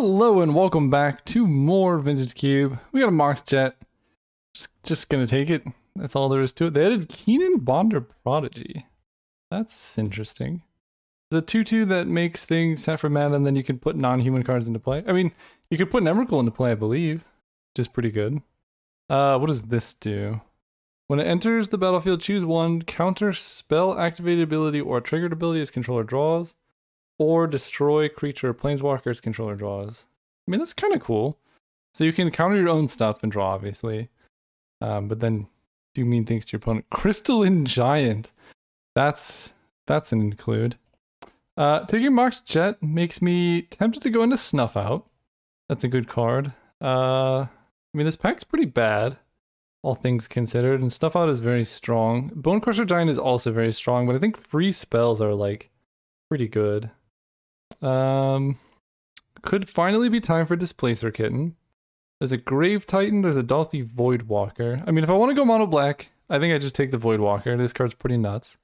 Hello and welcome back to more Vintage Cube. We got a Mox Jet. Just gonna take it. That's all there is to it. They added Keenan Bonder Prodigy. That's interesting. The 2/2 that makes things half for mana, and then you can put non-human cards into play. I mean, you could put an Emrakul into play, I believe, which is pretty good. What does this do? When it enters the battlefield, choose one counter spell activated ability or triggered ability as controller draws, or destroy creature or planeswalker's controller draws. I mean, that's kind of cool. So you can counter your own stuff and draw, obviously, but then do mean things to your opponent. Crystalline Giant. That's an include. Taking Mox Jet makes me tempted to go into Snuff Out. That's a good card. I mean, this pack's pretty bad, all things considered, and Snuff Out is very strong. Bone Crusher Giant is also very strong, but I think free spells are like pretty good. Could finally be time for Displacer Kitten. There's a Grave Titan, there's a Dalthy Voidwalker. I mean, if I want to go mono black, I think I just take the Voidwalker. This card's pretty nuts.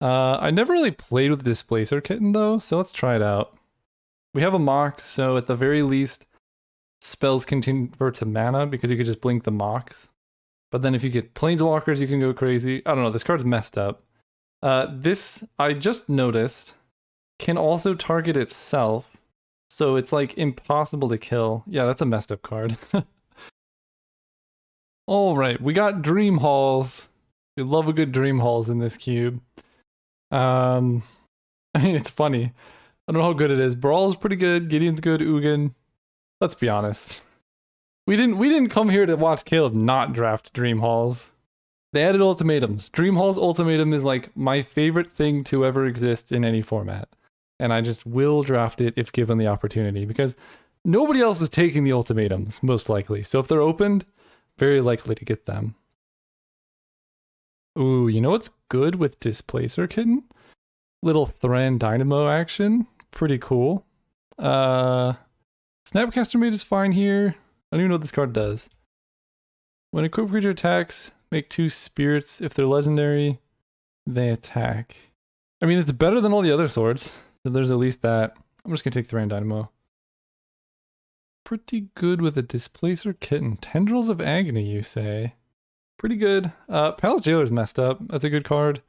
I never really played with Displacer Kitten though, so let's try it out. We have a Mox, so at the very least, spells can convert to mana because you could just blink the Mox. But then if you get Planeswalkers, you can go crazy. I don't know, this card's messed up. This, I just noticed, can also target itself, so it's like impossible to kill. Yeah, that's a messed up card. Alright, we got Dream Halls. We love a good Dream Halls in this cube. I mean, it's funny. I don't know how good it is. Brawl's pretty good, Gideon's good, Ugin. Let's be honest. We didn't come here to watch Caleb not draft Dream Halls. They added ultimatums. Dream Hall's ultimatum is like my favorite thing to ever exist in any format. And I just will draft it if given the opportunity, because nobody else is taking the ultimatums, most likely. So if they're opened, very likely to get them. Ooh, you know what's good with Displacer Kitten? Little Thran Dynamo action. Pretty cool. Snapcaster Mage is fine here. I don't even know what this card does. When a equipped creature attacks, make 2 spirits. If they're legendary, they attack. I mean, it's better than all the other swords. So there's at least that. I'm just gonna take Thran Dynamo. Pretty good with a Displacer Kitten. Tendrils of Agony, you say? Pretty good. Palace Jailer's messed up. That's a good card.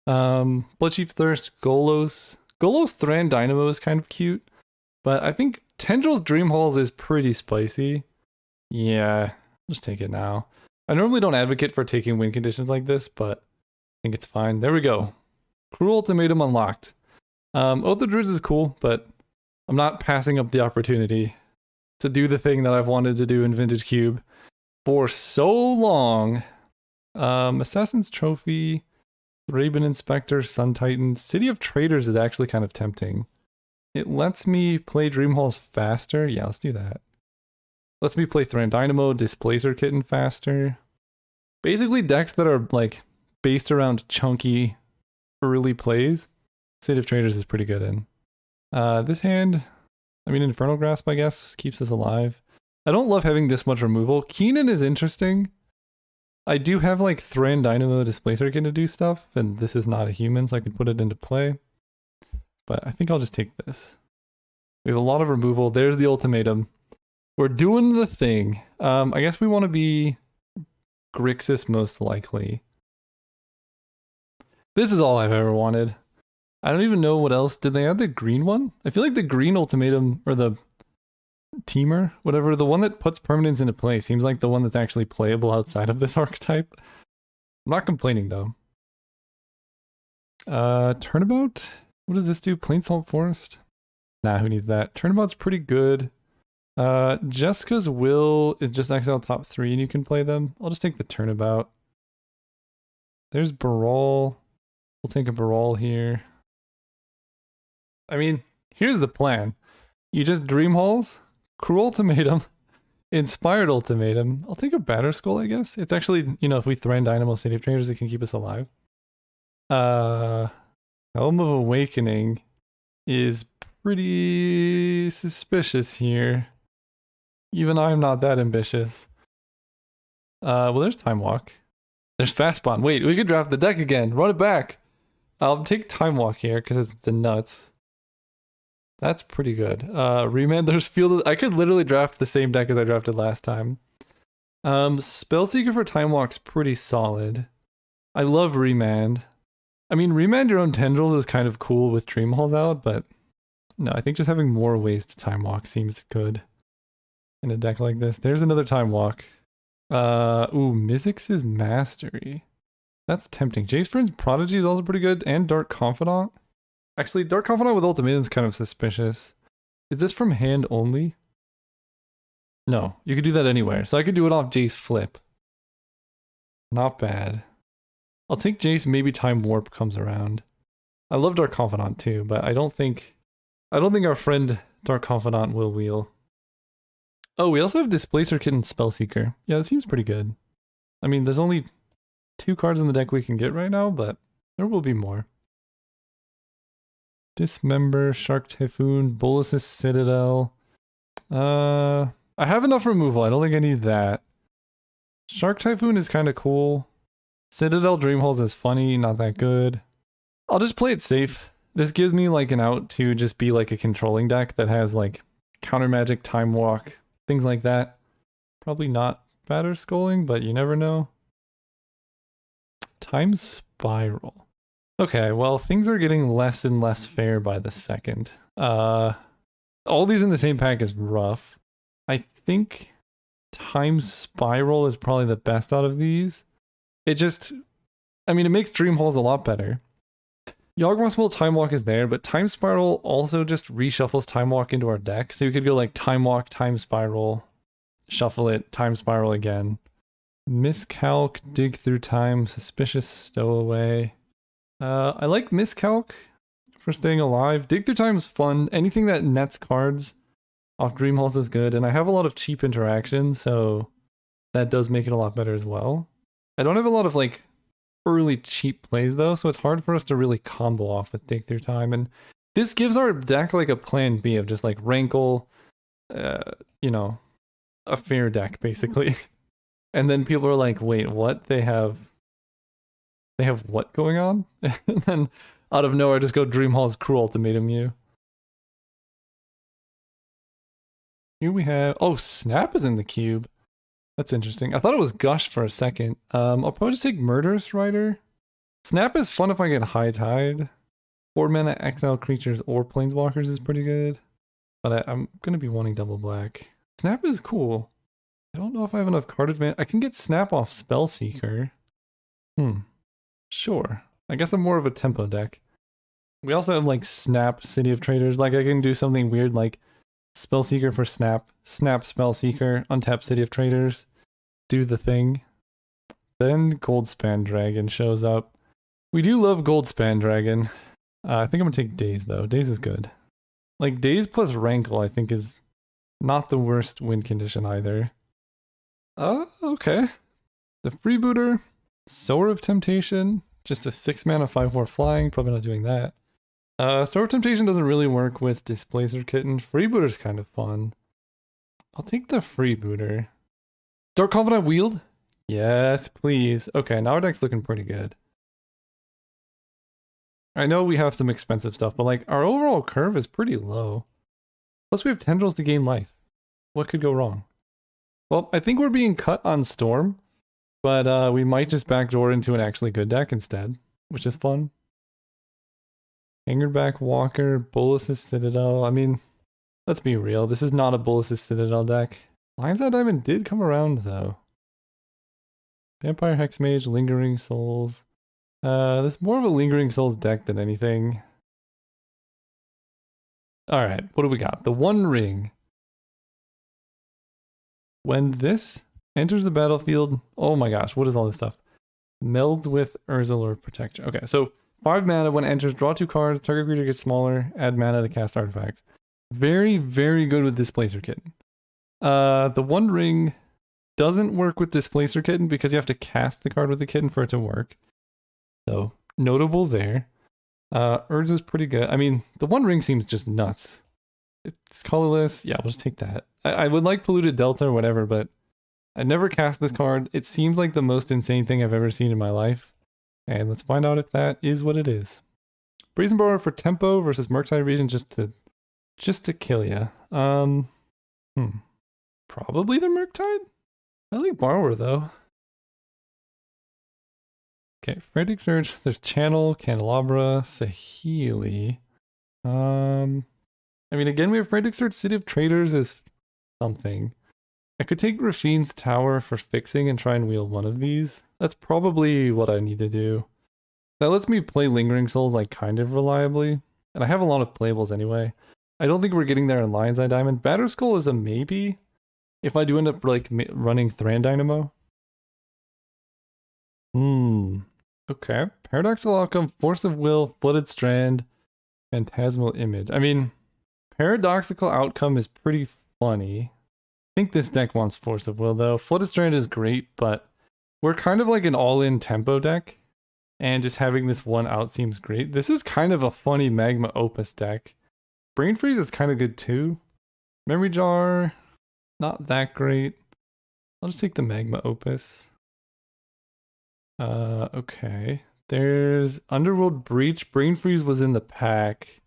Bloodchief's Thirst, Golos. Golos Thran Dynamo is kind of cute, but I think Tendrils Dream Halls is pretty spicy. Yeah, just take it now. I normally don't advocate for taking win conditions like this, but I think it's fine. There we go. Cruel Ultimatum unlocked. Oath of Druids is cool, but I'm not passing up the opportunity to do the thing that I've wanted to do in Vintage Cube for so long. Assassin's Trophy, Raven Inspector, Sun Titan, City of Traders is actually kind of tempting. It lets me play Dream Halls faster. Yeah, let's do that. Lets me play Thran Dynamo, Displacer Kitten faster. Basically decks that are like based around chunky early plays. City of Traders is pretty good in. This hand, I mean, Infernal Grasp, I guess, keeps us alive. I don't love having this much removal. Keenan is interesting. I do have like Thran Dynamo Displacer Kitten to do stuff, and this is not a human, so I can put it into play. But I think I'll just take this. We have a lot of removal. There's the ultimatum. We're doing the thing. I guess we want to be Grixis most likely. This is all I've ever wanted. I don't even know what else. Did they add the green one? I feel like the green ultimatum, or the Teamer, whatever, the one that puts permanents into play seems like the one that's actually playable outside of this archetype. I'm not complaining though. Turnabout? What does this do? Plainsalt Forest? Nah, who needs that? Turnabout's pretty good. Jessica's Will is just exile top 3 and you can play them. I'll just take the Turnabout. There's Baral. We'll take a Baral here. I mean, here's the plan. You just Dream Halls, Cruel Ultimatum, Inspired Ultimatum. I'll take a Batterskull, I guess. It's actually, you know, if we Thran Dynamo City of Traders, it can keep us alive. Helm of Awakening is pretty suspicious here. Even I'm not that ambitious. Well, there's Time Walk. There's Fast Bond. Wait, we could draft the deck again. Run it back. I'll take Time Walk here because it's the nuts. That's pretty good. Remand, there's Field. I could literally draft the same deck as I drafted last time. Spellseeker for Time Walk's pretty solid. I love Remand. I mean, Remand your own tendrils is kind of cool with Dream Halls out, but no, I think just having more ways to Time Walk seems good in a deck like this. There's another Time Walk. Ooh, Mizzix's Mastery. That's tempting. Jace Friend's Prodigy is also pretty good, and Dark Confidant. Actually, Dark Confidant with Ultimatum is kind of suspicious. Is this from hand only? No, you could do that anywhere. So I could do it off Jace Flip. Not bad. I'll take Jace, maybe Time Warp comes around. I love Dark Confidant too, but I don't think our friend Dark Confidant will wheel. Oh, we also have Displacer Kitten Spellseeker. Yeah, that seems pretty good. I mean, there's only 2 cards in the deck we can get right now, but there will be more. Dismember, Shark Typhoon, Bolus's Citadel. I have enough removal. I don't think I need that. Shark Typhoon is kind of cool. Citadel Dreamholes is funny, not that good. I'll just play it safe. This gives me like an out to just be like a controlling deck that has like Counter Magic, Time Walk, things like that. Probably not Batter Sculling, but you never know. Time Spiral. Okay, well, things are getting less and less fair by the second. All these in the same pack is rough. I think Time Spiral is probably the best out of these. It just, I mean, it makes Dream Holes a lot better. Yawgmoth's Time Walk is there, but Time Spiral also just reshuffles Time Walk into our deck. So you could go like Time Walk, Time Spiral, shuffle it, Time Spiral again. Miscalc, Dig Through Time, Suspicious Stowaway. I like Miscalc for staying alive. Dig Through Time is fun. Anything that nets cards off Dream Halls is good, and I have a lot of cheap interactions, so that does make it a lot better as well. I don't have a lot of like early cheap plays though, so it's hard for us to really combo off with Dig Through Time, and this gives our deck like a plan B of just like Rankle, you know, a fair deck basically. And then people are like, wait, what? They have what going on? And then out of nowhere just go Dream Hall's Cruel Ultimatum you. Here we have, oh, Snap is in the cube. That's interesting. I thought it was Gush for a second. I'll probably just take Murderous Rider. Snap is fun if I get High Tide. 4 mana exile creatures or planeswalkers is pretty good. But I'm gonna be wanting double black. Snap is cool. I don't know if I have enough card advantage. I can get Snap off Spellseeker. Sure. I guess I'm more of a tempo deck. We also have like Snap City of Traders. Like I can do something weird like Spellseeker for Snap, Snap Spellseeker, untap City of Traders, do the thing. Then Goldspan Dragon shows up. We do love Goldspan Dragon. I think I'm gonna take Daze though. Daze is good. Like Daze plus Rankle I think is not the worst win condition either. Okay. The Freebooter, Sower of Temptation, just a 6 mana 5/4 flying, probably not doing that. Sower of Temptation doesn't really work with Displacer Kitten. Freebooter's kind of fun. I'll take the Freebooter. Dark Confidant Wield? Yes, please. Okay, now our deck's looking pretty good. I know we have some expensive stuff, but like our overall curve is pretty low. Plus we have Tendrils to gain life. What could go wrong? Well, I think we're being cut on Storm, but we might just backdoor into an actually good deck instead, which is fun. Hangerback Walker, Bolus's Citadel. I mean, let's be real. This is not a Bolus's Citadel deck. Lion's Eye Diamond did come around, though. Vampire Hexmage, Lingering Souls. This is more of a Lingering Souls deck than anything. Alright, what do we got? The One Ring. When this enters the battlefield... Oh my gosh, what is all this stuff? Melds with Urzilor Protector. Okay, so 5 mana when it enters, draw 2 cards, target creature gets smaller, add mana to cast artifacts. Very, very good with Displacer Kitten. The One Ring doesn't work with Displacer Kitten because you have to cast the card with the kitten for it to work. So, notable there. Urge is pretty good. I mean, the One Ring seems just nuts. It's colorless. Yeah, we'll just take that. I would like Polluted Delta or whatever, but I never cast this card. It seems like the most insane thing I've ever seen in my life. And let's find out if that is what it is. Brazen Borrower for tempo versus Murktide Region just to just to kill you. Probably the Murktide? I like Borrower though. Okay, Frantic Surge. There's Channel, Candelabra, Sahili. I mean, again, we have Frantic Surge. City of Traders is something. I could take Rafine's Tower for fixing and try and wheel one of these. That's probably what I need to do. That lets me play Lingering Souls like kind of reliably. And I have a lot of playables anyway. I don't think we're getting there in Lion's Eye Diamond. Batterskull is a maybe. If I do end up like running Thran Dynamo. Okay. Paradoxical Outcome, Force of Will, Flooded Strand, Phantasmal Image. I mean, Paradoxical Outcome is pretty funny. I think this deck wants Force of Will though. Flooded Strand is great, but we're kind of like an all-in tempo deck. And just having this one out seems great. This is kind of a funny Magma Opus deck. Brain Freeze is kind of good too. Memory Jar, not that great. I'll just take the Magma Opus. Okay. There's Underworld Breach. Brain Freeze was in the pack.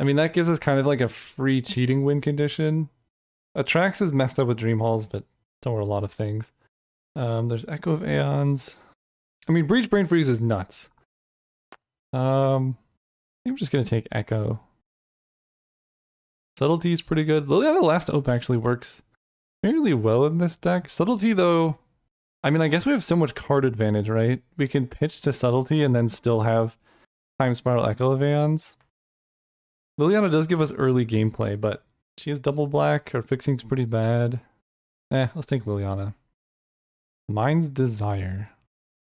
I mean, that gives us kind of like a free cheating win condition. Atrax is messed up with Dream Halls, but so are a lot of things. There's Echo of Aeons. I mean, Breach Brain Freeze is nuts. I think I'm just gonna take Echo. Subtlety is pretty good. Liliana Last Ope actually works fairly well in this deck. Subtlety though, I mean, I guess we have so much card advantage, right? We can pitch to Subtlety and then still have Time Spiral Echo of Aeons. Liliana does give us early gameplay, but she has double black. Her fixing's pretty bad. Let's take Liliana. Mind's Desire.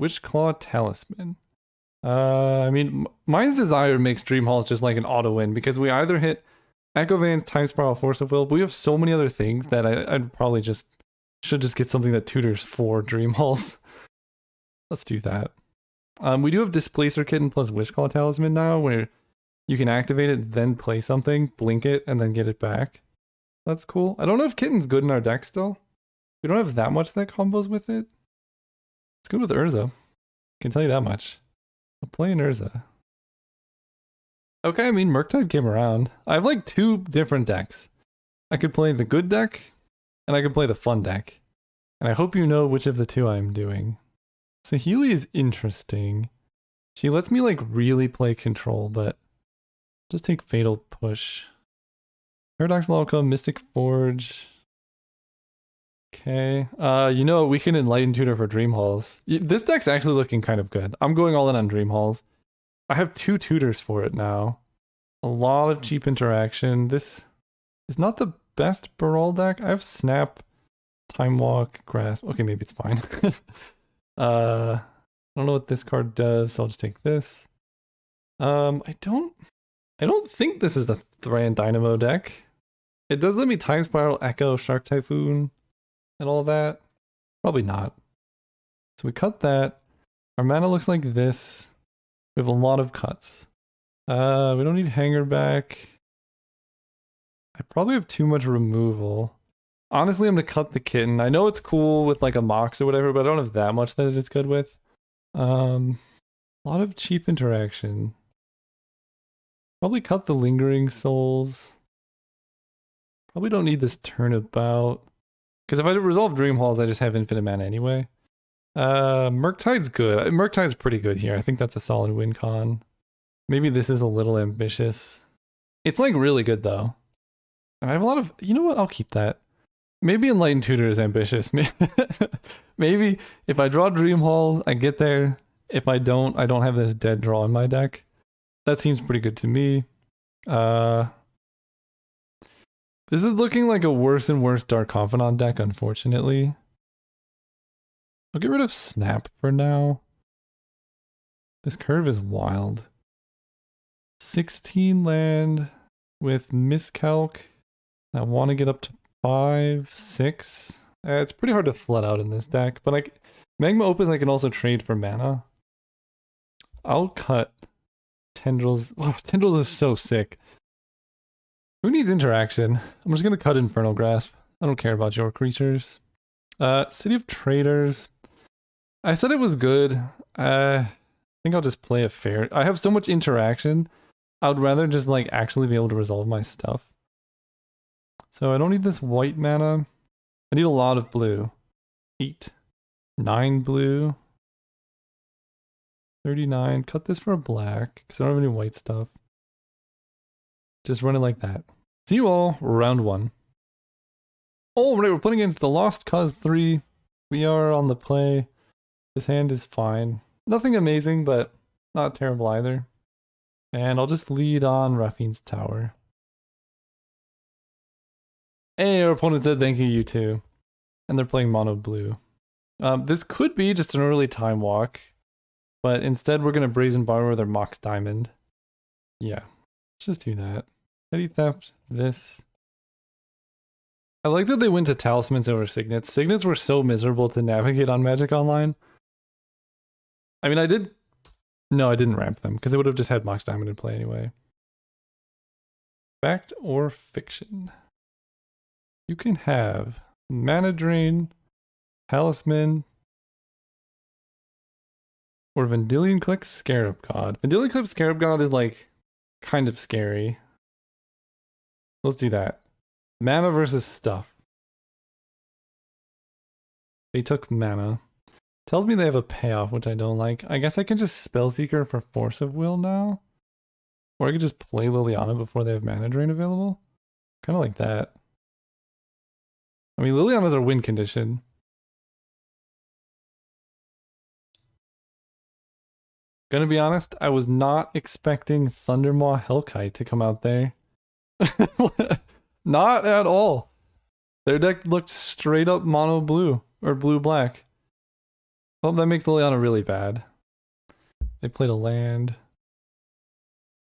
Witchclaw Talisman. I mean, Mind's Desire makes Dream Halls just like an auto win because we either hit Echo Van's Time Spiral Force of Will, but we have so many other things that I'd probably should just get something that tutors for Dream Halls. Let's do that. We do have Displacer Kitten plus Witchclaw Talisman now, where you can activate it, then play something, blink it, and then get it back. That's cool. I don't know if Kitten's good in our deck still. We don't have that much that combos with it. It's good with Urza. I can tell you that much. I'll play an Urza. Okay, I mean, Murktide came around. I have like two different decks. I could play the good deck, and I could play the fun deck. And I hope you know which of the two I'm doing. So Healy is interesting. She lets me like really play control, but just take Fatal Push. Paradoxical Outcome, Mystic Forge. Okay. You know, we can Enlighten Tutor for Dream Halls. This deck's actually looking kind of good. I'm going all in on Dream Halls. I have 2 tutors for it now. A lot of cheap interaction. This is not the best Baral deck. I have Snap, Time Walk, Grasp. Okay, maybe it's fine. I don't know what this card does, so I'll just take this. I don't think this is a Thran Dynamo deck. It does let me Time Spiral, Echo, Shark Typhoon, and all that. Probably not. So we cut that. Our mana looks like this. We have a lot of cuts. We don't need Hanger back. I probably have too much removal. Honestly, I'm gonna cut the Kitten. I know it's cool with like a Mox or whatever, but I don't have that much that it's good with. A lot of cheap interaction. Probably cut the Lingering Souls. Probably don't need this Turnabout. Because if I resolve Dream Halls, I just have infinite mana anyway. Murktide's good. Murktide's pretty good here. I think that's a solid win con. Maybe this is a little ambitious. It's like really good though. And I have a lot of, you know what, I'll keep that. Maybe Enlightened Tutor is ambitious. Maybe if I draw Dream Halls, I get there. If I don't have this dead draw in my deck. That seems pretty good to me. This is looking like a worse and worse Dark Confidant deck, unfortunately. I'll get rid of Snap for now. This curve is wild. 16 land with Miscalc. I want to get up to 5, 6. It's pretty hard to flood out in this deck, but Magma Opus I can also trade for mana. I'll cut Tendrils. Oh, Tendrils is so sick. Who needs interaction? I'm just gonna cut Infernal Grasp. I don't care about your creatures. City of Traders. I said it was good. I think I'll just play a fair. I have so much interaction. I would rather just like actually be able to resolve my stuff. So I don't need this white mana. I need a lot of blue. 8. 9 blue. 39. Cut this for a black, because I don't have any white stuff. Just run it like that. See you all, round 1. Oh, right, we're playing against the Lost Cause 3. We are on the play. This hand is fine. Nothing amazing, but not terrible either. And I'll just lead on Raffine's Tower. Hey, our opponent said thank you, you too. And they're playing mono blue. This could be just an early time walk, but instead we're going to Brazen Borrower their Mox Diamond. Yeah, let's just do that. Petty Theft, this. I like that they went to Talismans over Signets. Signets were so miserable to navigate on Magic Online. I mean, I didn't ramp them, because they would have just had Mox Diamond in play anyway. Fact or fiction? You can have Mana Drain, Talisman, or Vendilion Click Scarab God. Vendilion Click Scarab God is like kind of scary. Let's do that. Mana versus stuff. They took mana. Tells me they have a payoff, which I don't like. I guess I can just Spellseeker for Force of Will now. Or I could just play Liliana before they have Mana Drain available. Kind of like that. I mean, Liliana's our win condition. Gonna be honest, I was not expecting Thundermaw Hellkite to come out there. Not at all. Their deck looked straight up mono blue, or blue black. Oh, that makes Liliana really bad. They played a land.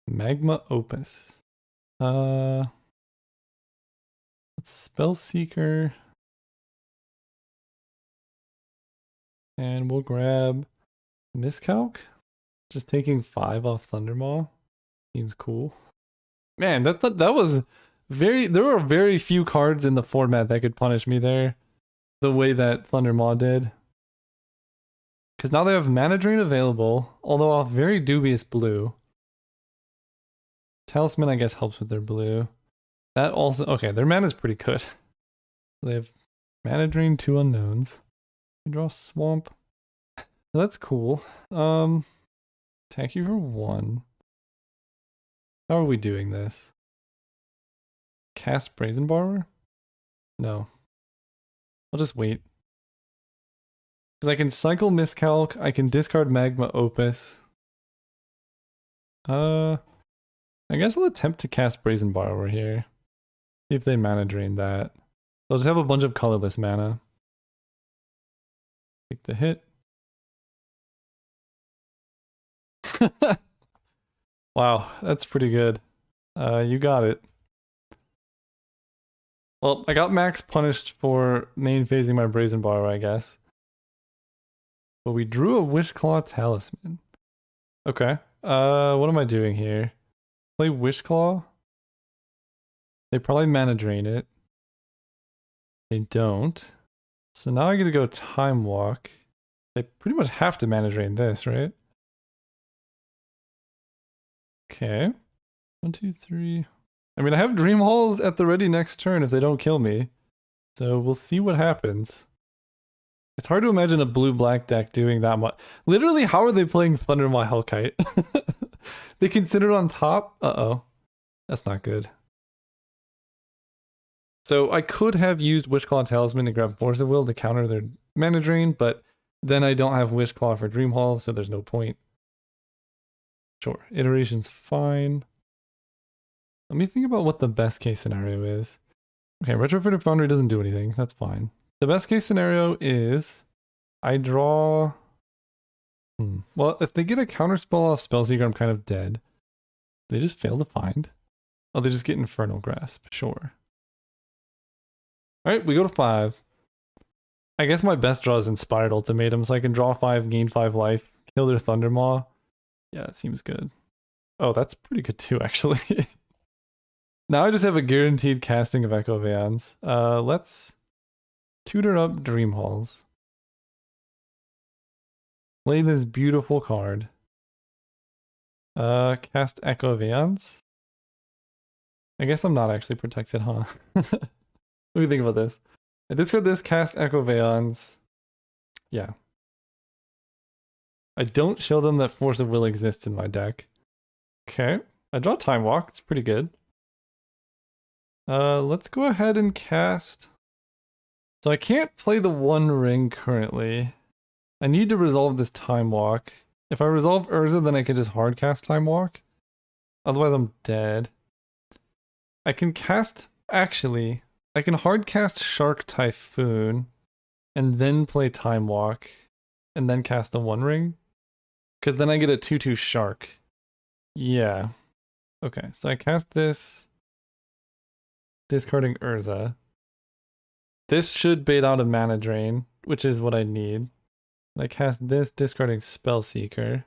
Magma Opus. Let's Spellseeker. And we'll grab Miscalc. Just taking 5 off Thundermaw. Seems cool. Man, that was very... There were very few cards in the format that could punish me there. The way that Thundermaw did. Because now they have Mana Drain available, although a very dubious blue. Talisman, I guess, helps with their blue. That also... Okay, their mana is pretty good. They have Mana Drain, 2 unknowns. You draw Swamp. That's cool. Attack you for 1. How are we doing this? Cast Brazen Borrower? No. I'll just wait. Because I can cycle Miscalc, I can discard Magma Opus. I guess I'll attempt to cast Brazen Borrower here. See if they mana drain that. They'll just have a bunch of colorless mana. Take the hit. Wow, that's pretty good. You got it. Well, I got max punished for main phasing my Brazen Borrower, I guess. But we drew a Wishclaw Talisman. Okay. What am I doing here? Play Wishclaw? They probably mana drain it. They don't. So now I get to go Time Walk. They pretty much have to mana drain this, right? Okay. 1, 2, 3. I mean, I have Dream Halls at the ready next turn if they don't kill me. So we'll see what happens. It's hard to imagine a blue-black deck doing that much. Literally, how are they playing Thundermaw Hellkite? They consider it on top? Uh-oh. That's not good. So I could have used Wishclaw Talisman to grab Force of Will to counter their mana drain, but then I don't have Wishclaw for Dream Hall, so there's no point. Sure, iteration's fine. Let me think about what the best case scenario is. Okay, Retrofitted Foundry doesn't do anything, that's fine. The best case scenario is I draw... Well, if they get a counterspell off Spellseeker, I'm kind of dead. They just fail to find. Oh, they just get Infernal Grasp, sure. Alright, we go to 5. I guess my best draw is Inspired Ultimatum, so I can draw 5, gain 5 life, kill their Thundermaw. Yeah, it seems good. Oh, that's pretty good too, actually. Now I just have a guaranteed casting of Echo Vans. Let's tutor up Dream Halls. Play this beautiful card. Cast Echo Vans. I guess I'm not actually protected, huh? Let me think about this. I discard this, cast Echo Veons. Yeah. I don't show them that Force of Will exists in my deck. Okay. I draw Time Walk. It's pretty good. Let's go ahead and cast. So I can't play the One Ring currently. I need to resolve this Time Walk. If I resolve Urza, then I can just hard cast Time Walk. Otherwise, I'm dead. I can cast. Actually, I can hard cast Shark Typhoon and then play Time Walk and then cast the One Ring. Because then I get a 2/2 Shark. Yeah. Okay, so I cast this, discarding Urza. This should bait out a mana drain, which is what I need. I cast this, discarding Spellseeker.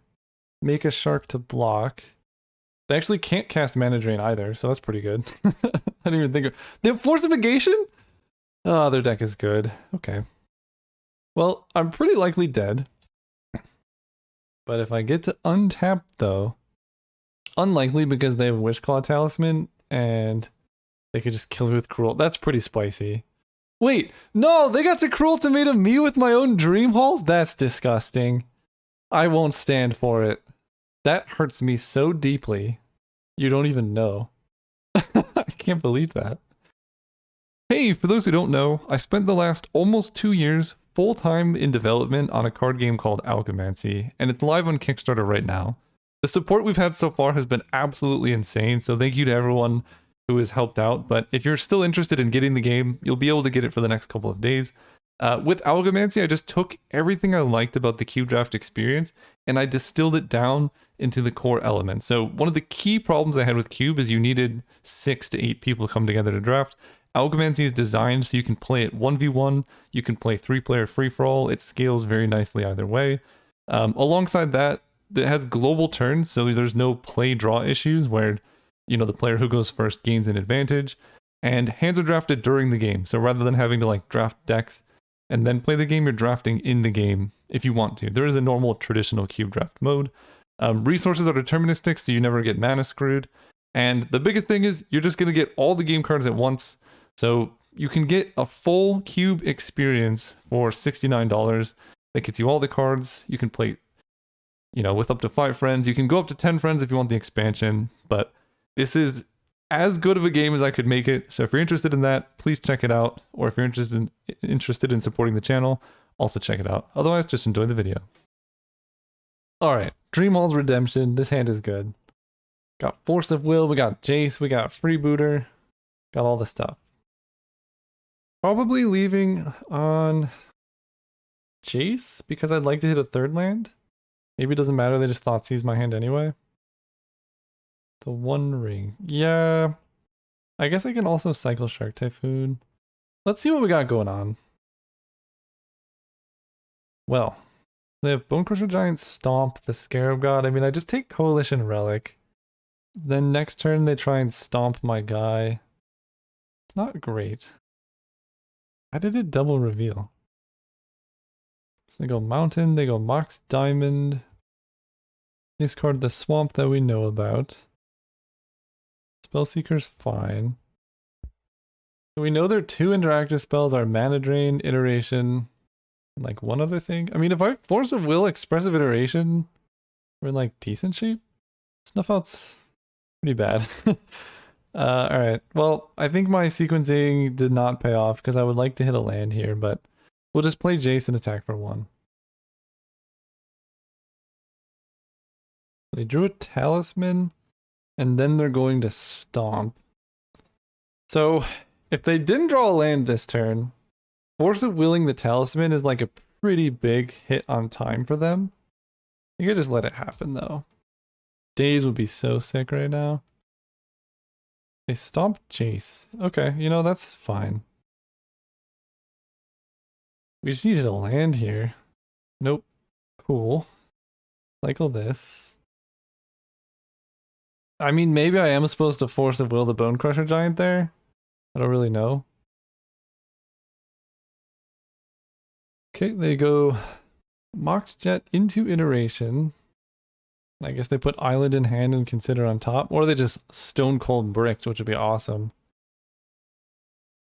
Make a Shark to block. They actually can't cast mana drain either, so that's pretty good. I didn't even think of. They have Force of Negation? Oh, their deck is good. Okay. Well, I'm pretty likely dead. But if I get to untap, though, unlikely because they have Wishclaw Talisman and they could just kill me with Cruel. That's pretty spicy. Wait, no, they got to Cruel Ultimatum me with my own Dream Halls? That's disgusting. I won't stand for it. That hurts me so deeply. You don't even know. I can't believe that. Hey, for those who don't know, I spent the last almost 2 years full-time in development on a card game called Algomancy, and it's live on Kickstarter right now. The support we've had so far has been absolutely insane, so thank you to everyone who has helped out. But if you're still interested in getting the game, you'll be able to get it for the next couple of days. With Algomancy, I just took everything I liked about the cube draft experience and I distilled it down into the core elements. So one of the key problems I had with Cube is you needed 6 to 8 people to come together to draft. Algomancy is designed so you can play it 1v1, you can play 3-player free-for-all, it scales very nicely either way. Alongside that, it has global turns, so there's no play-draw issues where, you know, the player who goes first gains an advantage. And hands are drafted during the game, so rather than having to like draft decks and then play the game, you're drafting in the game if you want to. There is a normal traditional cube draft mode. Resources are deterministic, so you never get mana screwed. And the biggest thing is you're just going to get all the game cards at once. So you can get a full cube experience for $69. That gets you all the cards. You can play, you know, with up to 5 friends. You can go up to 10 friends if you want the expansion. But this is as good of a game as I could make it. So if you're interested in that, please check it out. Or if you're interested in supporting the channel, also check it out. Otherwise, just enjoy the video. Alright, Dreamhall's Redemption. This hand is good. Got Force of Will, we got Jace, we got Freebooter. Got all the stuff. Probably leaving on Jace, because I'd like to hit a 3rd land. Maybe it doesn't matter, they just Thoughtseize my hand anyway. The One Ring. Yeah. I guess I can also cycle Shark Typhoon. Let's see what we got going on. Well, they have Bonecrusher Giant, Stomp, the Scarab God. I mean, I just take Coalition Relic. Then next turn they try and stomp my guy. It's not great. How did it double reveal? So they go Mountain, they go Mox Diamond. Discard the Swamp that we know about. Spellseeker's fine. So we know their 2 interactive spells are Mana Drain, Iteration, and like one other thing. I mean, if I Force of Will, Expressive Iteration, we're in like decent shape. Snuff Out's pretty bad. Alright, well, I think my sequencing did not pay off because I would like to hit a land here, but we'll just play Jace and attack for 1. They drew a Talisman, and then they're going to Stomp. So, if they didn't draw a land this turn, Force of Willing the Talisman is like a pretty big hit on time for them. You could just let it happen though. Days would be so sick right now. They stomped Jace. Okay, you know, that's fine. We just needed a land here. Nope. Cool. Cycle this. I mean, maybe I am supposed to Force of Will the Bonecrusher Giant there. I don't really know. Okay, they go Mox Jet into Iteration. I guess they put Island in hand and consider on top, or they just stone cold bricked, which would be awesome.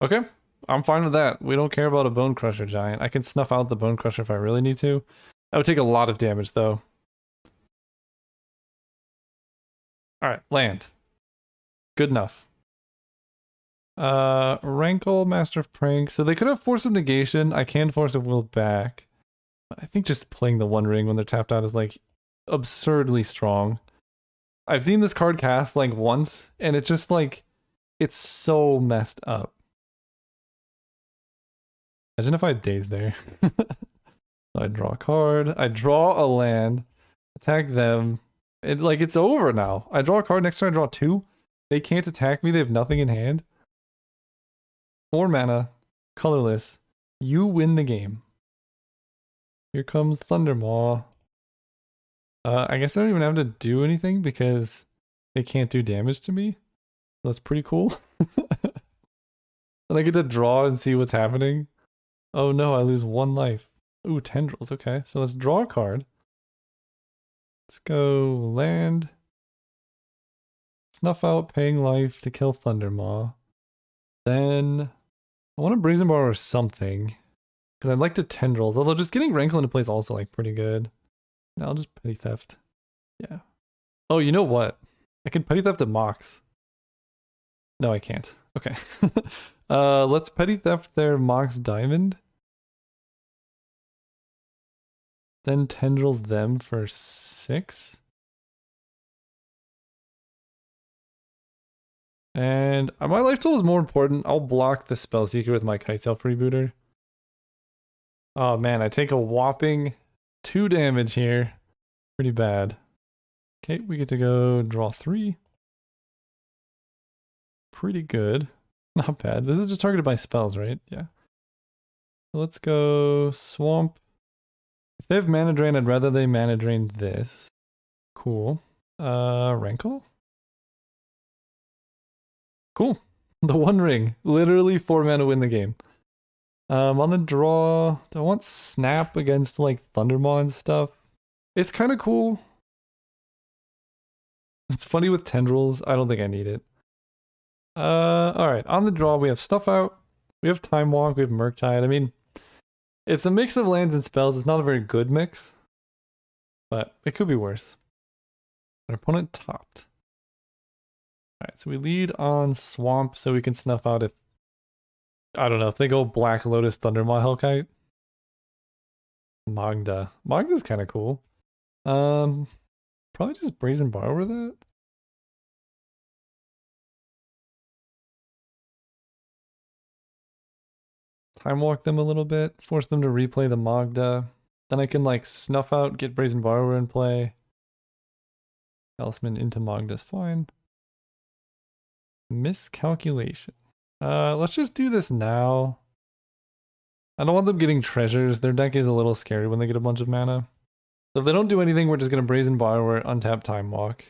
Okay, I'm fine with that. We don't care about a Bone Crusher giant. I can snuff out the Bone Crusher if I really need to. That would take a lot of damage though. Alright, land. Good enough. Rankle, Master of Pranks. So they could have Force of Negation. I can Force of Will back. I think just playing the One Ring when they're tapped out is like absurdly strong. I've seen this card cast like once, and it's just like, it's so messed up. Imagine if I had Daze there. I draw a card, I draw a land, attack them. It's over now. I draw a card, next turn I draw 2. They can't attack me, they have nothing in hand. 4 mana, colorless. You win the game. Here comes Thundermaw. I guess I don't even have to do anything because they can't do damage to me. That's pretty cool. And I get to draw and see what's happening. Oh no, I lose 1 life. Ooh, Tendrils, okay. So let's draw a card. Let's go land. Snuff out paying life to kill Thundermaw. Then I want to Brazen Bar or something. Because I'd like to Tendrils, although just getting Rankle into play is also like pretty good. No, I'll just Petty Theft. Yeah. Oh, you know what? I can Petty Theft a Mox. No, I can't. Okay. Let's Petty Theft their Mox Diamond. Then Tendrils them for 6. And my life total is more important. I'll block the Spellseeker with my Kite Self Rebooter. Oh man, I take a whopping 2 damage here. Pretty bad. Okay, we get to go draw 3. Pretty good. Not bad. This is just targeted by spells, right? Yeah. So let's go Swamp. If they have Mana Drain, I'd rather they Mana Drain this. Cool. Rankle? Cool. The One Ring. Literally 4 mana win the game. On the draw, do I want Snap against like Thundermaw and stuff? It's kind of cool. It's funny with Tendrils. I don't think I need it. Alright. On the draw, we have Stuff Out. We have Time Walk. We have Murktide. I mean, it's a mix of lands and spells. It's not a very good mix. But it could be worse. Our opponent topped. Alright, so we lead on Swamp so we can snuff out if... I don't know, if they go Black Lotus, Thundermaw, Hellkite. Magda. Magda's kind of cool. Probably just Brazen Bar over that. Time walk them a little bit, force them to replay the Magda. Then I can like snuff out, get Brazen Borrower in play. Talisman into Magda's fine. Miscalculation. Let's just do this now. I don't want them getting treasures. Their deck is a little scary when they get a bunch of mana. So if they don't do anything, we're just gonna Brazen Borrower, untap Time Walk.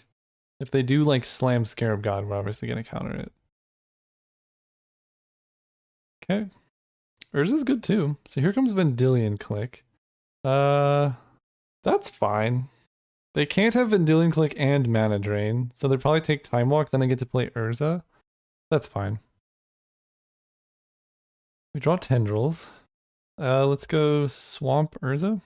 If they do like slam Scarab God, we're obviously gonna counter it. Okay. Urza's good too. So here comes Vendilion Click. That's fine. They can't have Vendilion Click and Mana Drain, so they'll probably take Time Walk, then I get to play Urza. That's fine. We draw Tendrils. Let's go Swamp Urza.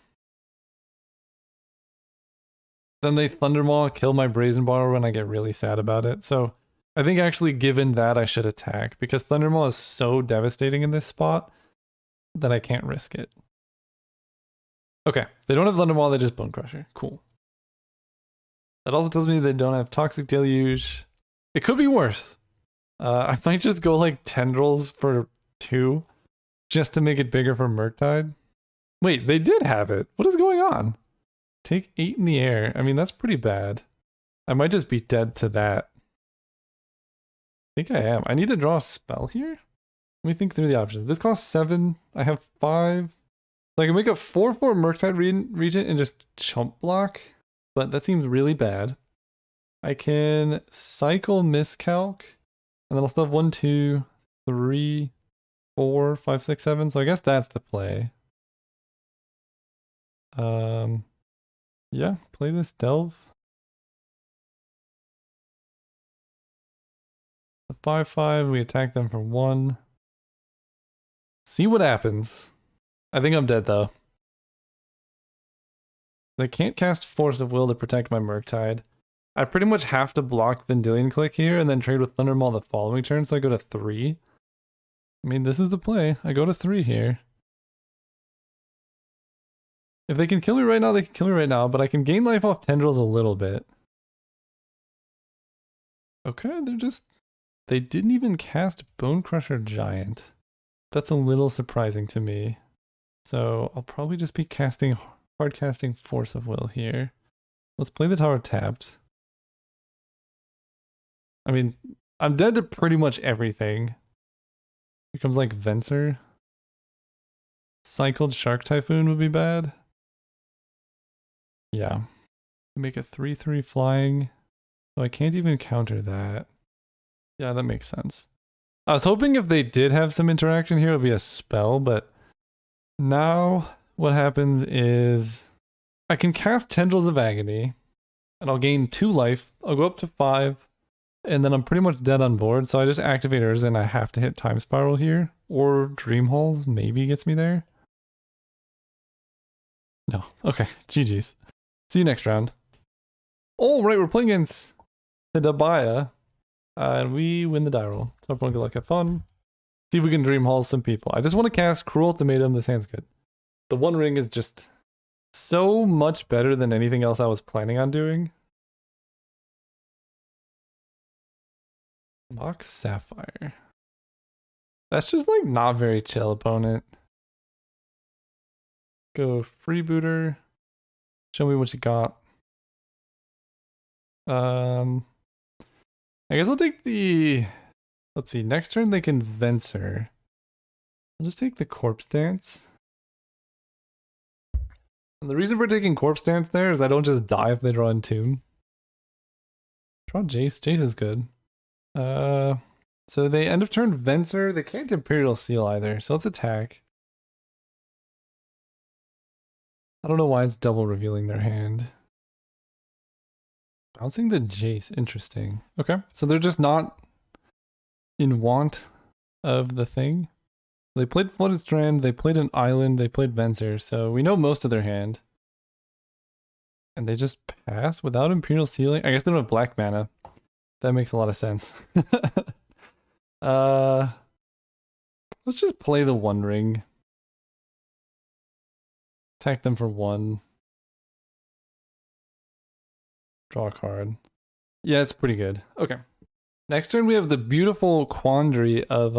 Then they Thundermaw, kill my Brazen Borrower when I get really sad about it. So I think actually given that I should attack, because Thundermaw is so devastating in this spot that I can't risk it. Okay, they don't have Thundermaw, they just Bone Crusher. Cool. That also tells me they don't have Toxic Deluge. It could be worse. I might just go like Tendrils for 2, just to make it bigger for Murktide. Wait, they did have it. What is going on? Take 8 in the air. I mean, that's pretty bad. I might just be dead to that. I think I am. I need to draw a spell here? Let me think through the options. This costs 7. I have 5. So I can make a 4/4 Murktide Regent and just chump block, but that seems really bad. I can cycle Miscalc, and then I'll still have 1, 2, 3, 4, 5, 6, 7. So I guess that's the play. Yeah, play this Delve. a 5/5. We attack them for 1. See what happens. I think I'm dead though. I can't cast Force of Will to protect my Murktide. I pretty much have to block Vendilion Click here and then trade with Thundermaw the following turn, so I go to 3. I mean, this is the play. I go to 3 here. If they can kill me right now, they can kill me right now, but I can gain life off Tendrils a little bit. Okay, they didn't even cast Bone Crusher Giant. That's a little surprising to me. So I'll probably just be hard casting Force of Will here. Let's play the tower tapped. I mean, I'm dead to pretty much everything. Here comes like Venser. Cycled Shark Typhoon would be bad. Yeah. Make a 3/3 flying. So I can't even counter that. Yeah, that makes sense. I was hoping if they did have some interaction here, it would be a spell, but now what happens is I can cast Tendrils of Agony, and I'll gain 2 life. I'll go up to 5, and then I'm pretty much dead on board, so I just activate Urza and I have to hit Time Spiral here, or Dream Halls maybe gets me there. No. Okay, GG's. See you next round. Oh, right, we're playing against the Dabaya, and we win the die roll. So everyone good luck, have fun. See if we can Dream Hall some people. I just want to cast Cruel Ultimatum. This hand's good. The One Ring is just so much better than anything else I was planning on doing. Mox Sapphire. That's just like not very chill opponent. Go Freebooter. Show me what you got. I guess I'll take the... Let's see, next turn they can Venser. I'll just take the Corpse Dance. And the reason for taking Corpse Dance there is I don't just die if they draw Entomb. Draw Jace. Jace is good. So they end of turn Venser. They can't Imperial Seal either, so let's attack. I don't know why it's double revealing their hand. Bouncing the Jace, interesting. Okay, so they're just not in want of the thing. They played Flooded Strand, they played an Island, they played Venser, so we know most of their hand. And they just pass without Imperial Sealing? I guess they don't have black mana. That makes a lot of sense. Let's just play the One Ring. Attack them for 1. Draw a card. Yeah, it's pretty good. Okay. Next turn we have the beautiful quandary of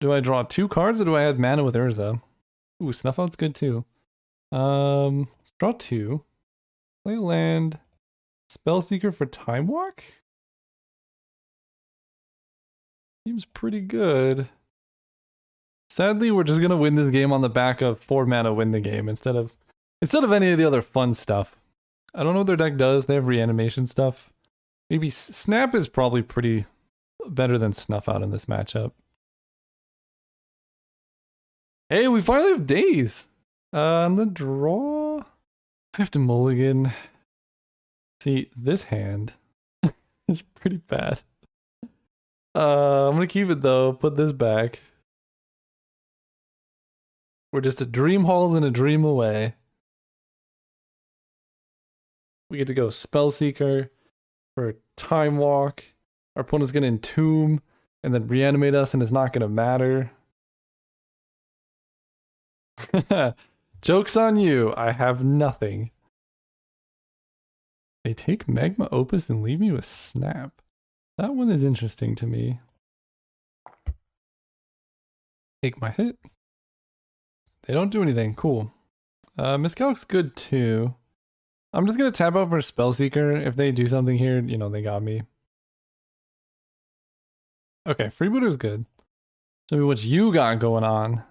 do I draw 2 cards or do I add mana with Urza? Ooh, Snuff Out's good too. Let's draw 2. Play land. Spellseeker for Time Walk? Seems pretty good. Sadly, we're just gonna win this game on the back of 4 mana win the game instead of any of the other fun stuff. I don't know what their deck does. They have reanimation stuff. Maybe Snap is probably pretty better than Snuff Out in this matchup. Hey, we finally have days. On the draw, I have to mulligan. See, this hand is pretty bad. I'm gonna keep it though. Put this back. We're just a Dream Halls and a dream away. We get to go Spellseeker for Time Walk. Our opponent's gonna Entomb and then reanimate us, and it's not gonna matter. Joke's on you. I have nothing. They take Magma Opus and leave me with Snap. That one is interesting to me. Take my hit. They don't do anything. Cool. Miscalc's good too. I'm just gonna tap out for Spellseeker. If they do something here, you know, they got me. Okay, Freebooter's good. Show me what you got going on.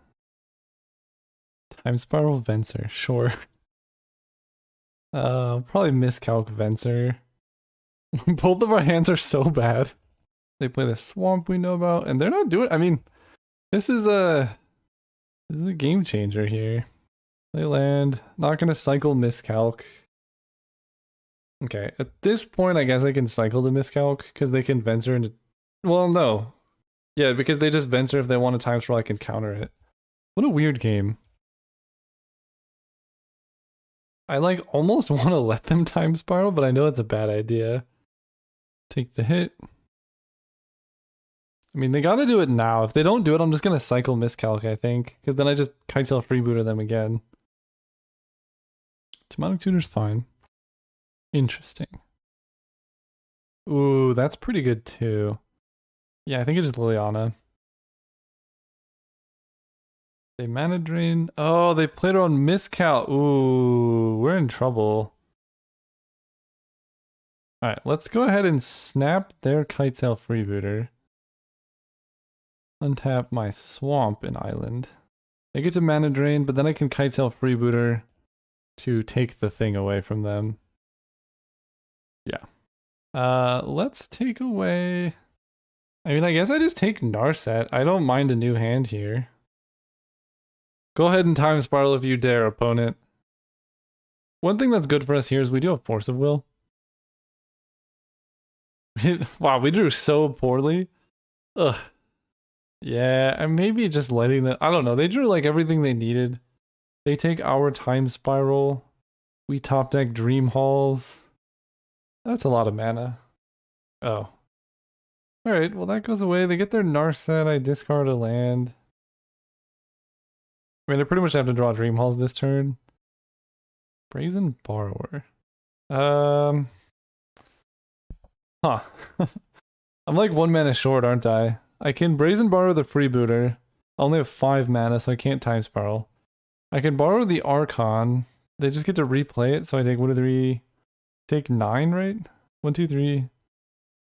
Time Spiral Venser, sure. Probably Miscalc Venser. Both of our hands are so bad. They play the Swamp we know about, and they're not doing... I mean, this is a game changer here. Play land. Not gonna cycle Miscalc. Okay, at this point, I guess I can cycle the Miscalc, because they can Venser into Well, no. Yeah, because they just venture if they want a time spiral, I can counter it. What a weird game. I like almost want to let them time spiral, but I know it's a bad idea. Take the hit. I mean, they gotta do it now. If they don't do it, I'm just gonna cycle miscalc, I think. Because then I just kite-tail freebooter them again. Demonic Tutor's fine. Interesting. Ooh, that's pretty good too. Yeah, I think it's just Liliana. They mana drain. Oh, they played on miscal. Ooh, we're in trouble. Alright, let's go ahead and snap their kite-tail freebooter. Untap my swamp and island. They get to mana drain, but then I can kite-tail freebooter to take the thing away from them. Yeah. Let's take away... I mean, I guess I just take Narset. I don't mind a new hand here. Go ahead and time spiral if you dare, opponent. One thing that's good for us here is we do have Force of Will. Wow, we drew so poorly. Ugh. Yeah, and maybe just letting them... I don't know, they drew like everything they needed. They take our time spiral. We top deck Dream Halls. That's a lot of mana. Oh. Alright, well that goes away. They get their Narset, I discard a land. I mean, I pretty much have to draw Dream Halls this turn. Brazen Borrower. Huh. I'm like 1 mana short, aren't I? I can Brazen Borrow the Freebooter. I only have 5 mana, so I can't time spiral. I can borrow the Archon. They just get to replay it, so I take 1, 2, 3. Take 9, right? 1, 2, 3,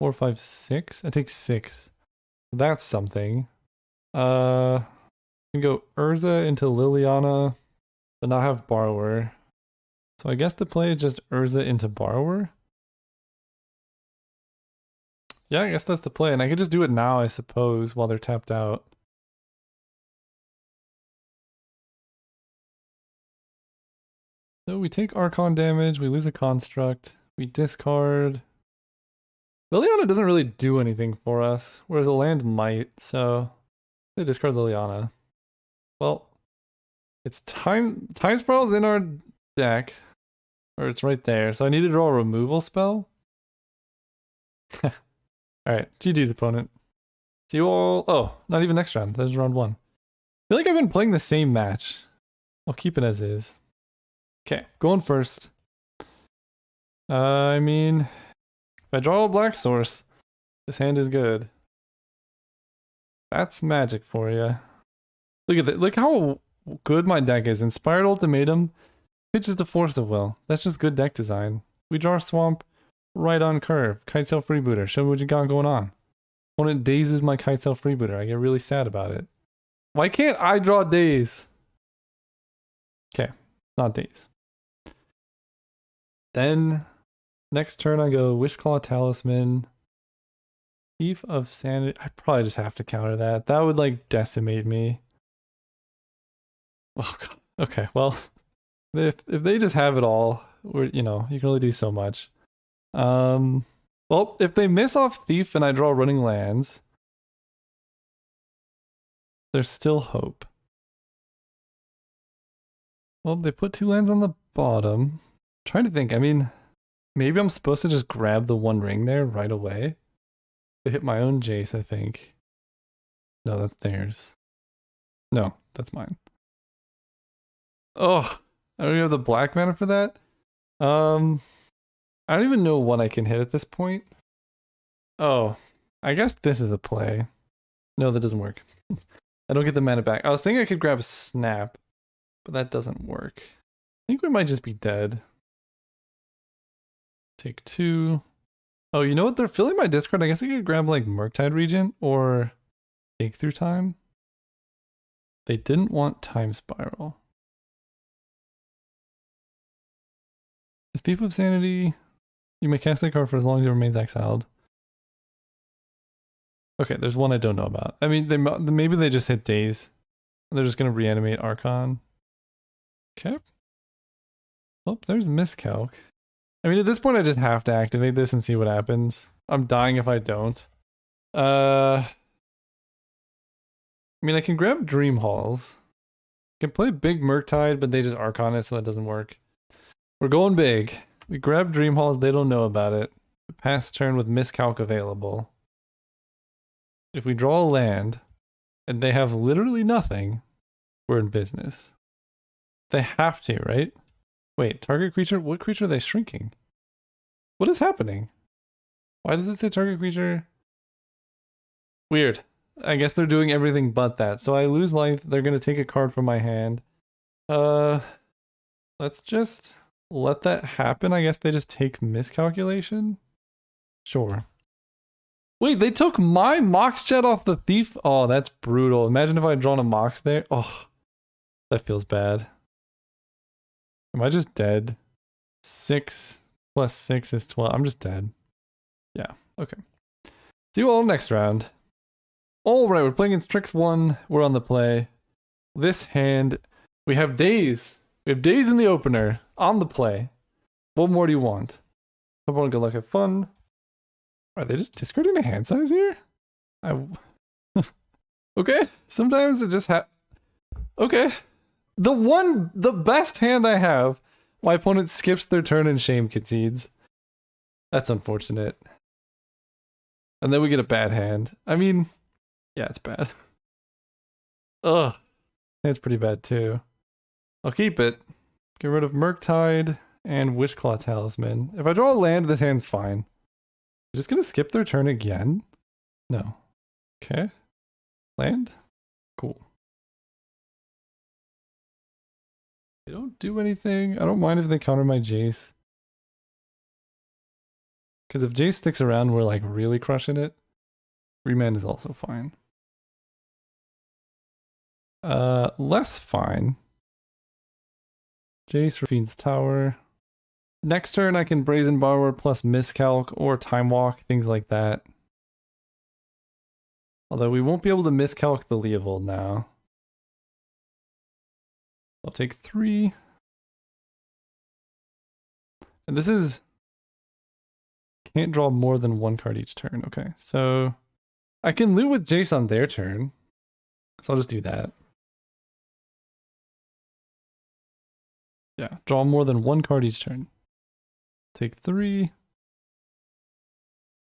4, 5, 6. I take 6. That's something. I can go Urza into Liliana, but not have Borrower. So I guess the play is just Urza into Borrower. Yeah, I guess that's the play, and I could just do it now, I suppose, while they're tapped out. So we take Archon damage, we lose a construct, we discard. Liliana doesn't really do anything for us, whereas the land might, so they discard Liliana. Well, it's time spiral's in our deck, or it's right there, so I need to draw a removal spell. Alright, GG's opponent. See you all. Oh, not even next round, that's round 1. I feel like I've been playing the same match. I'll keep it as is. Okay, going first. I mean, if I draw a black source, this hand is good. That's magic for you. Look at that. Look how good my deck is. Inspired Ultimatum pitches the Force of Will. That's just good deck design. We draw a swamp right on curve. Kite-tail freebooter. Show me what you got going on. Opponent dazes my kite-tail freebooter. I get really sad about it. Why can't I draw daze? Okay, not daze. Then, next turn I go Wishclaw Talisman. Thief of Sanity. I probably just have to counter that. That would like decimate me. Oh god. Okay, well, if they just have it all, we're, you know, you can only do so much. Well, if they miss off Thief and I draw Running Lands, there's still hope. Well, they put 2 lands on the bottom. I'm trying to think, I mean, maybe I'm supposed to just grab the 1 ring there right away. They hit my own Jace, I think. No, that's theirs. No, that's mine. Oh, I don't even have the black mana for that. I don't even know what I can hit at this point. Oh, I guess this is a play. No, that doesn't work. I don't get the mana back. I was thinking I could grab a Snap, but that doesn't work. I think we might just be dead. Take 2. Oh, you know what? They're filling my discard. I guess I could grab like Murktide Regent or Take Through Time. They didn't want Time Spiral. Is Thief of Sanity? You may cast that card for as long as it remains exiled. Okay, there's one I don't know about. I mean, maybe they just hit Daze. And they're just going to reanimate Archon. Okay. Oh, there's Miscalc. I mean, at this point, I just have to activate this and see what happens. I'm dying if I don't. I mean, I can grab Dream Halls. I can play Big Murktide, but they just arc on it, so that doesn't work. We're going big. We grab Dream Halls, they don't know about it. Pass turn with Miscalc available. If we draw a land, and they have literally nothing, we're in business. They have to, right? Wait, target creature? What creature are they shrinking? What is happening? Why does it say target creature? Weird. I guess they're doing everything but that. So I lose life. They're going to take a card from my hand. Let's just let that happen. I guess they just take miscalculation. Sure. Wait, they took my Mox Jet off the thief? Oh, that's brutal. Imagine if I had drawn a Mox there. Oh, that feels bad. Am I just dead? 6 plus 6 is 12. I'm just dead. Yeah, okay. See you all next round. Alright, we're playing against Trix 1. We're on the play. This hand, we have days. We have days in the opener. On the play. What more do you want? Everyone good luck, have fun. Are they just discarding a hand size here? Okay, sometimes it just okay. The best hand I have, my opponent skips their turn and shame concedes. That's unfortunate. And then we get a bad hand. I mean, yeah, it's bad. Ugh. It's pretty bad too. I'll keep it. Get rid of Murktide and Wishclaw Talisman. If I draw a land, this hand's fine. You're just gonna skip their turn again? No. Okay. Land? Cool. They don't do anything. I don't mind if they counter my Jace. Because if Jace sticks around, we're like really crushing it. Remand is also fine. Less fine. Jace, Rafine's Tower. Next turn I can Brazen Borrower plus Miscalc or Time Walk, things like that. Although we won't be able to Miscalc the Leovold now. I'll take 3. And this is... Can't draw more than 1 card each turn. Okay, so... I can loot with Jace on their turn. So I'll just do that. Yeah, draw more than 1 card each turn. Take 3.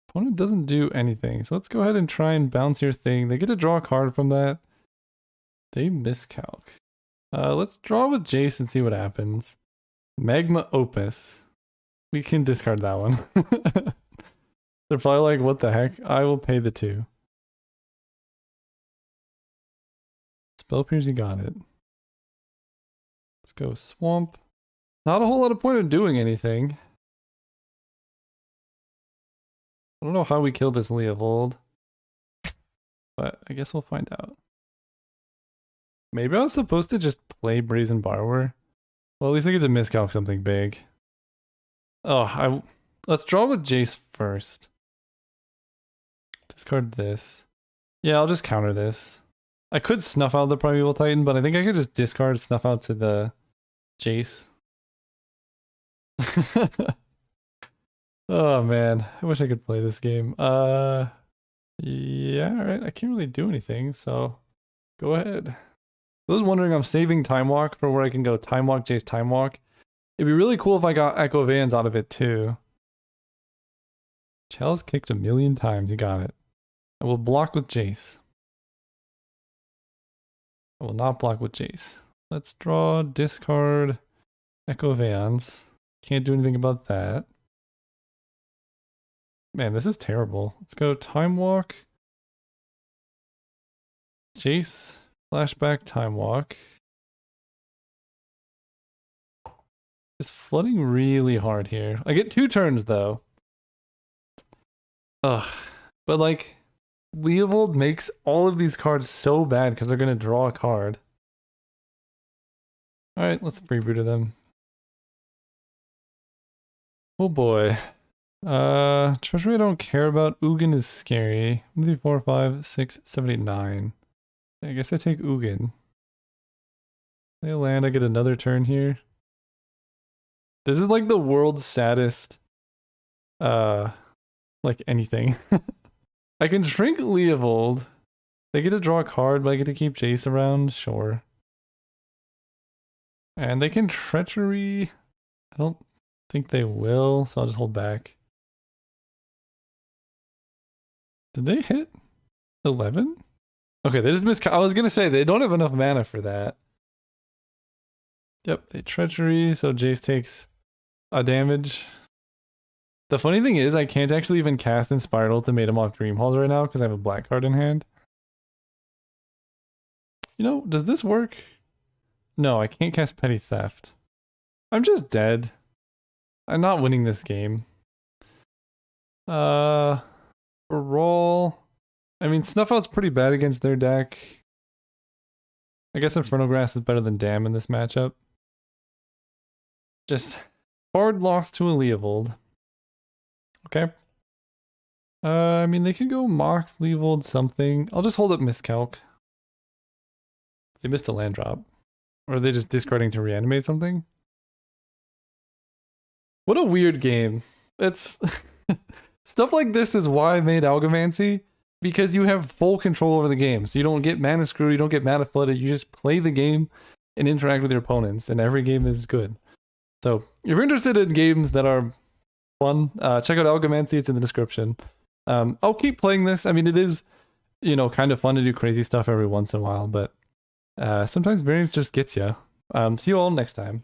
Opponent doesn't do anything, so let's go ahead and try and bounce your thing. They get to draw a card from that. They miscalc. Let's draw with Jace and see what happens. Magma Opus. We can discard that one. They're probably like, what the heck? I will pay the 2. Spell Pierce, you got it. Let's go Swamp. Not a whole lot of point in doing anything. I don't know how we kill this Leovold. But I guess we'll find out. Maybe I was supposed to just play Brazen Borrower. Well, at least I get to miscalc something big. Oh, let's draw with Jace first. Discard this. Yeah, I'll just counter this. I could snuff out the Primeval Titan, but I think I could just discard snuff out to the Jace. Oh man, I wish I could play this game. Yeah, alright, I can't really do anything, so go ahead. I was wondering, I'm saving Time Walk for where I can go Time Walk, Jace, Time Walk. It'd be really cool if I got Echo Vans out of it too. Chell's kicked 1,000,000 times, you got it. I will block with Jace. I will not block with Jace. Let's draw, discard, Echo Vans. Can't do anything about that. Man, this is terrible. Let's go Time Walk. Jace, flashback, Time Walk. Just flooding really hard here. I get 2 turns though. Ugh. But like, Leovold makes all of these cards so bad because they're gonna draw a card. Alright, let's freebooter them. Oh boy. Treasury I don't care about. Ugin is scary. 1, 2, 3, 4, 5, 6, 7, 8, 9. I guess I take Ugin. Play a land, I get another turn here. This is like the world's saddest, like anything. I can shrink Leovold. They get to draw a card, but I get to keep Jace around. Sure. And they can treachery. I don't think they will, so I'll just hold back. Did they hit 11? Okay, they just missed. I was gonna say they don't have enough mana for that. Yep, they treachery, so Jace takes a damage. The funny thing is, I can't actually even cast Inspired Ultimatum off Dreamhalls right now because I have a black card in hand. You know, does this work? No, I can't cast Petty Theft. I'm just dead. I'm not winning this game. Roll. I mean, Snuff Out's pretty bad against their deck. I guess Infernal Grass is better than Dam in this matchup. Just hard loss to a Leovold. Okay. I mean, they could go Mox, Leovold, something. I'll just hold up Miscalc. They missed a land drop. Or are they just discarding to reanimate something? What a weird game. It's stuff like this is why I made Algomancy, because you have full control over the game. So you don't get mana screwed, you don't get mana flooded, you just play the game and interact with your opponents, and every game is good. So if you're interested in games that are fun, check out Algomancy, it's in the description. I'll keep playing this. I mean, it is, you know, kind of fun to do crazy stuff every once in a while, but sometimes variance just gets you. See you all next time.